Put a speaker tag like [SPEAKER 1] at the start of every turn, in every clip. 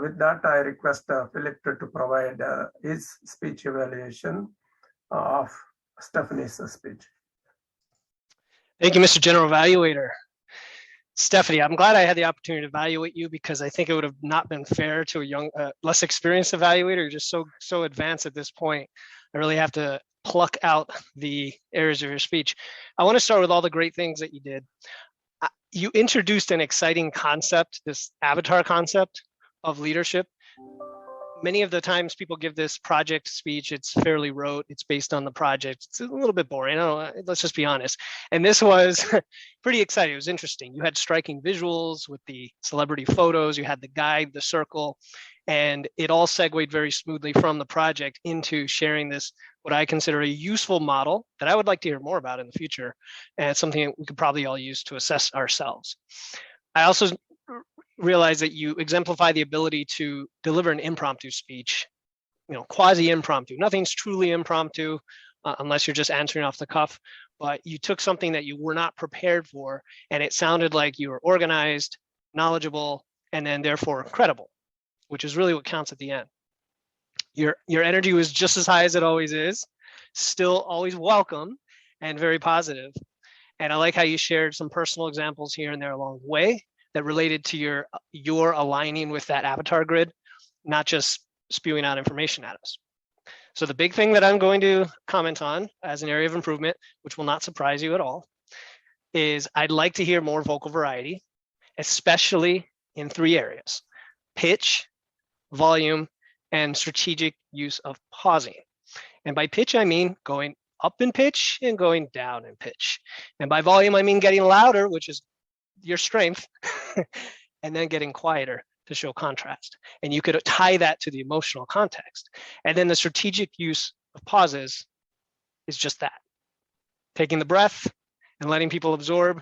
[SPEAKER 1] With that, I request Philip to provide his speech evaluation of Stephanie's speech.
[SPEAKER 2] Thank you, Mr. General Evaluator. Stephanie, I'm glad I had the opportunity to evaluate you because I think it would have not been fair to a young, less experienced evaluator. You're just so advanced at this point. I really have to pluck out the areas of your speech. I want to start with all the great things that you did. You introduced an exciting concept, this avatar concept of leadership. Many of the times people give this project speech, it's fairly rote, it's based on the project, it's a little bit boring, let's just be honest. And this was pretty exciting, it was interesting. You had striking visuals with the celebrity photos, you had the guide, the circle, and it all segued very smoothly from the project into sharing this, what I consider a useful model that I would like to hear more about in the future. And it's something that we could probably all use to assess ourselves. I also realize that you exemplify the ability to deliver an impromptu speech, quasi-impromptu. Nothing's truly impromptu unless you're just answering off the cuff, but you took something that you were not prepared for and it sounded like you were organized, knowledgeable, and then therefore credible, which is really what counts at the end. Your energy was just as high as it always is, still always welcome and very positive. And I like how you shared some personal examples here and there along the way that related to your aligning with that avatar grid, not just spewing out information at us. So the big thing that I'm going to comment on as an area of improvement, which will not surprise you at all, is I'd like to hear more vocal variety, especially in 3 areas: pitch, volume, and strategic use of pausing. And by pitch, I mean going up in pitch and going down in pitch. And by volume, I mean getting louder, which is your strength, and then getting quieter to show contrast. And you could tie that to the emotional context. And then the strategic use of pauses is just that, taking the breath and letting people absorb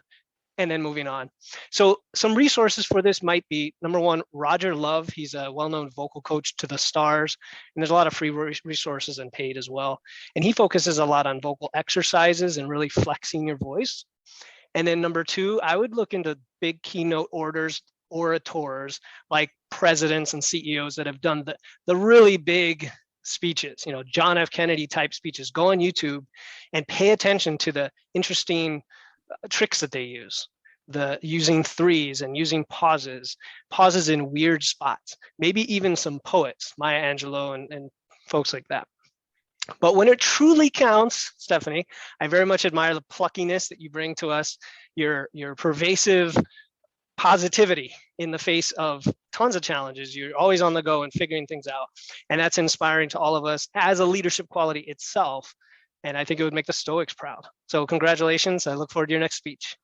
[SPEAKER 2] and then moving on. So some resources for this might be, number 1, Roger Love. He's a well-known vocal coach to the stars, and there's a lot of free resources and paid as well. And he focuses a lot on vocal exercises and really flexing your voice. And then number 2, I would look into big keynote orators like presidents and CEOs that have done the really big speeches, John F. Kennedy type speeches. Go on YouTube and pay attention to the interesting tricks that they use, the using 3s and using pauses in weird spots, maybe even some poets, Maya Angelou and folks like that. But when it truly counts, Stephanie, I very much admire the pluckiness that you bring to us, your pervasive positivity in the face of tons of challenges. You're always on the go and figuring things out. And that's inspiring to all of us as a leadership quality itself. And I think it would make the Stoics proud. So congratulations. I look forward to your next speech.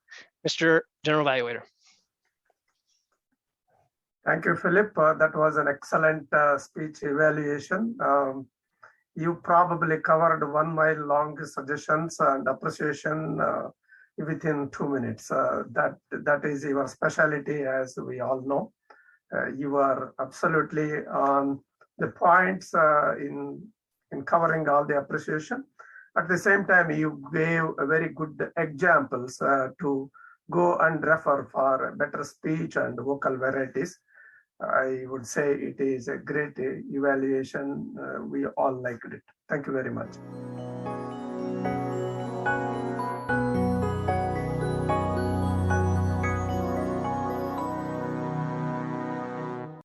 [SPEAKER 2] Mr. General Evaluator.
[SPEAKER 1] Thank you, Philip. That was an excellent speech evaluation. You probably covered 1 mile long suggestions and appreciation within 2 minutes. That is your specialty, as we all know. You are absolutely on the points in covering all the appreciation. At the same time, you gave very good examples to go and refer for better speech and vocal varieties. I would say it is a great evaluation. We all liked it. Thank you very much.